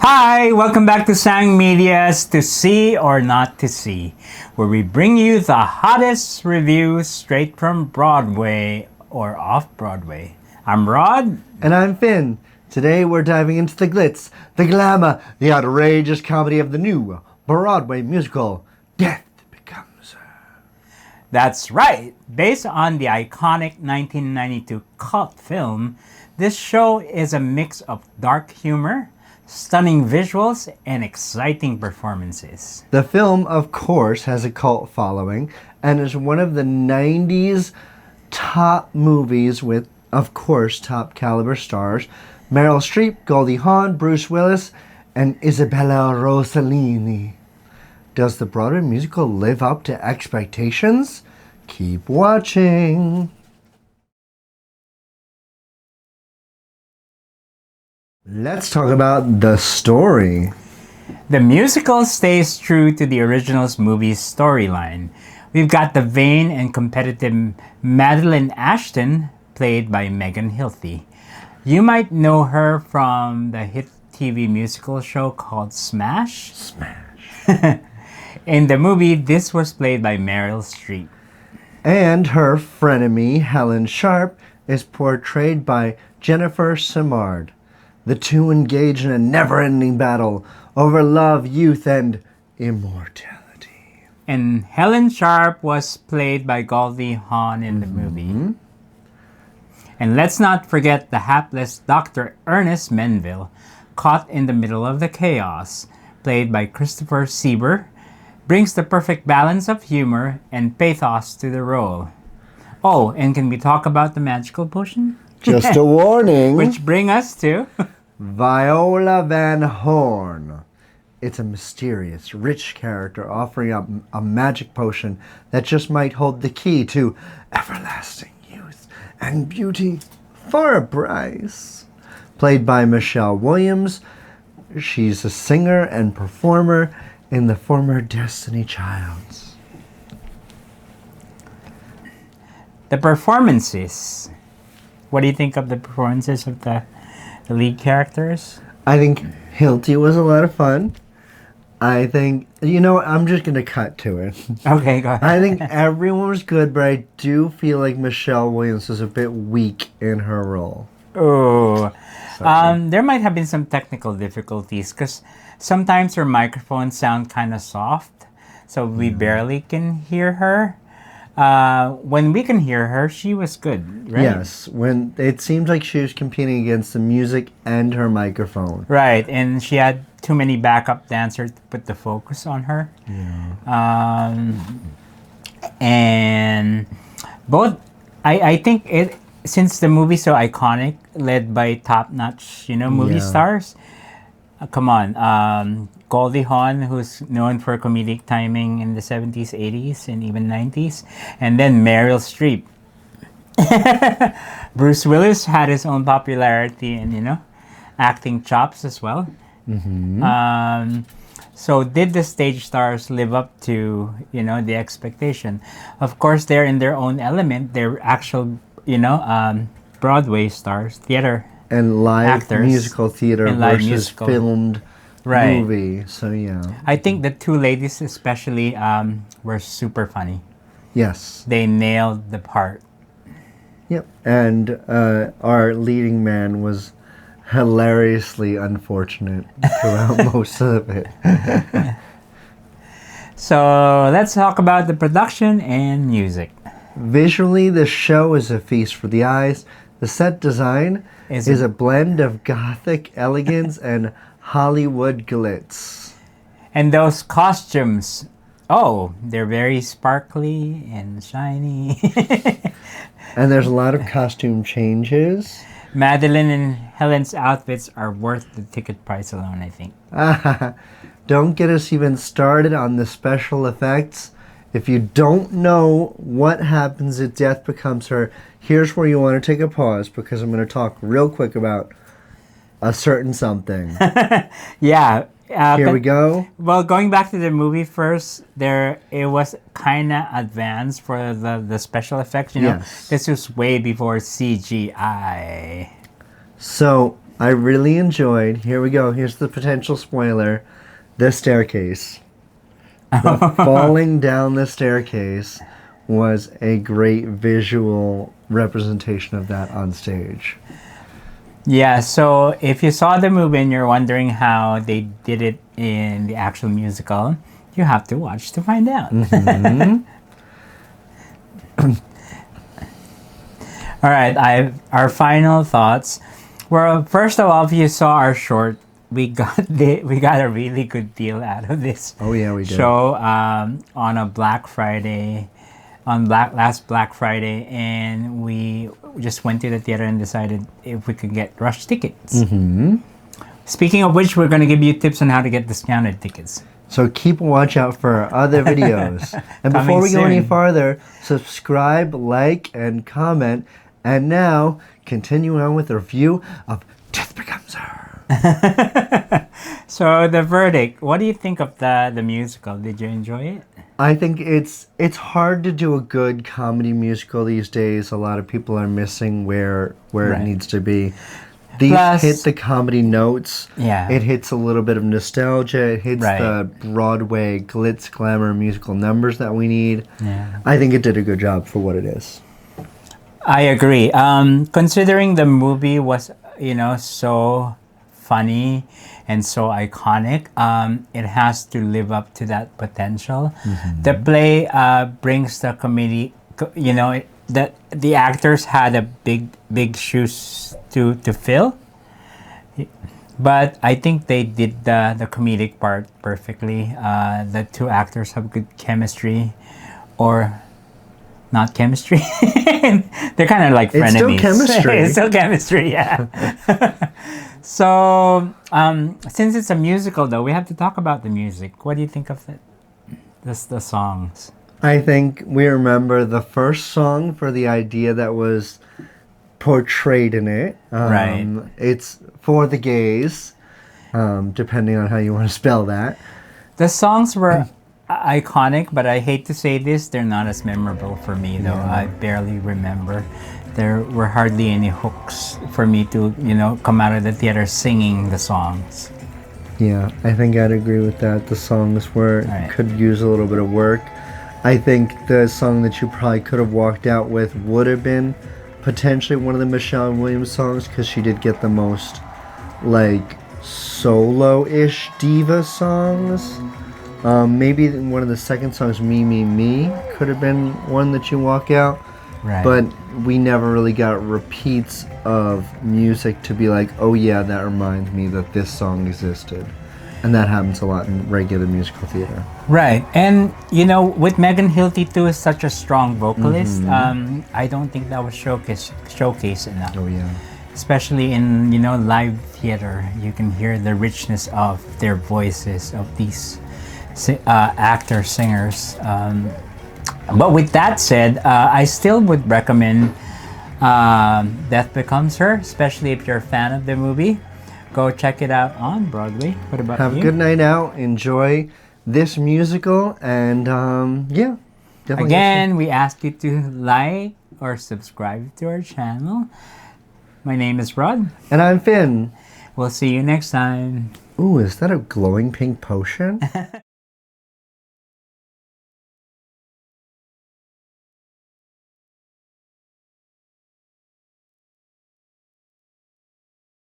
Hi, welcome back to SangeMedia's To See or Not to See, where we bring you the hottest reviews straight from Broadway or off-Broadway. I'm Rod. And I'm Fynn. Today we're diving into the glitz, the glamour, the outrageous comedy of the new Broadway musical, Death Becomes Her. That's right. Based on the iconic 1992 cult film, this show is a mix of dark humor, stunning visuals, and exciting performances. The film, of course, has a cult following and is one of the 90s top movies with, of course, top caliber stars Meryl Streep, Goldie Hawn, Bruce Willis, and Isabella Rossellini. Does the Broadway musical live up to expectations? Keep watching. Let's talk about the story. The musical stays true to the original's movie's storyline. We've got the vain and competitive Madeline Ashton, played by Megan Hilty. You might know her from the hit TV musical show called Smash. In the movie, this was played by Meryl Streep. And her frenemy, Helen Sharp, is portrayed by Jennifer Simard. The two engage in a never-ending battle over love, youth, and immortality. And Helen Sharp was played by Goldie Hawn in the movie. And let's not forget the hapless Dr. Ernest Menville, caught in the middle of the chaos, played by Christopher Sieber, brings the perfect balance of humor and pathos to the role. Oh, and can we talk about the magical potion? Just a warning. Which bring us to Viola Van Horn. It's a mysterious, rich character offering up a magic potion that just might hold the key to everlasting youth and beauty for a price. Played by Michelle Williams, she's a singer and performer in the former Destiny Childs. the performances. What do you think of the performances of the lead characters? I think Hilty was a lot of fun. I think, you know what, I'm just going to cut to it. Okay, go ahead. I think everyone was good, but I do feel like Michelle Williams was a bit weak in her role. Oh, there might have been some technical difficulties because sometimes her microphones sound kind of soft, so we barely can hear her. When we can hear her, she was good, right? Yes, when it seemed like she was competing against the music and her microphone. Right, and she had too many backup dancers to put the focus on her. Yeah. And both, I think it, since the movie's so iconic, led by top-notch, movie stars. Come on, Goldie Hawn, who's known for comedic timing in the 70s, 80s, and even 90s. And then Meryl Streep. Bruce Willis had his own popularity and, acting chops as well. Mm-hmm. So did the stage stars live up to, the expectation? Of course, they're in their own element. They're actual, Broadway stars, theater And live actors musical theater and live versus musical. filmed Right. movie. So, yeah. I think the two ladies especially were super funny. Yes. They nailed the part. Yep. And our leading man was hilariously unfortunate throughout most of it. So let's talk about the production and music. Visually, the show is a feast for the eyes. The set design is a blend of gothic elegance and Hollywood glitz. And those costumes, they're very sparkly and shiny. And there's a lot of costume changes. Madeline and Helen's outfits are worth the ticket price alone, I think. Don't get us even started on the special effects. If you don't know what happens if Death Becomes Her, here's where you want to take a pause because I'm going to talk real quick about a certain something. Yeah. Here we go. Well, going back to the movie first, it was kind of advanced for the special effects. Yes. This was way before CGI. So I really enjoyed, here we go, here's the potential spoiler, the staircase. The falling down the staircase was a great visual representation of that on stage. Yeah, so if you saw the movie and you're wondering how they did it in the actual musical, you have to watch to find out. All right, our final thoughts. Well, first of all, if you saw our short, we got a really good deal out of this. Oh yeah, we did. Show on a Black Friday, last Black Friday, and we just went to the theater and decided if we could get rush tickets. Speaking of which, we're going to give you tips on how to get discounted tickets. So keep a watch out for our other videos. And before we go any farther, subscribe, like, and comment. And now, continue on with the review of Death Becomes Her. So the verdict, what do you think of the musical? Did you enjoy it? I think it's hard to do a good comedy musical these days. A lot of people are missing where it needs to be. These hit the comedy notes. Yeah. It hits a little bit of nostalgia. It hits the Broadway glitz, glamour musical numbers that we need. Yeah. I think it did a good job for what it is. I agree. Considering the movie was, so funny and so iconic, it has to live up to that potential. The play brings the comedy, the actors had a big shoes to fill, but I think they did the comedic part perfectly. The two actors have good chemistry, or not chemistry. They're kind of like frenemies. It's still chemistry. It's still chemistry, yeah. So since it's a musical, though, we have to talk about the music. What do you think of the songs? I think we remember the first song for the idea that was portrayed in it. It's For the Gays, depending on how you want to spell that. The songs were iconic, but I hate to say this, they're not as memorable for me, though. I barely remember. There were hardly any hooks for me to, come out of the theater singing the songs. Yeah, I think I'd agree with that. The songs could use a little bit of work. I think the song that you probably could have walked out with would have been potentially one of the Michelle Williams songs, because she did get the most solo-ish diva songs. Maybe one of the second songs, Me, Me, Me, could have been one that you walk out. Right. But we never really got repeats of music to be like, oh yeah, that reminds me that this song existed. And that happens a lot in regular musical theater. Right. And, with Megan Hilty, too, is such a strong vocalist. I don't think that was showcased enough. Oh, yeah. Especially in, live theater. You can hear the richness of their voices, of these actors, singers. But with that said, I still would recommend Death Becomes Her, especially if you're a fan of the movie. Go check it out on Broadway. What about you? Have a good night out. Enjoy this musical. And, definitely. Again, we ask you to like or subscribe to our channel. My name is Rod. And I'm Fynn. We'll see you next time. Ooh, is that a glowing pink potion?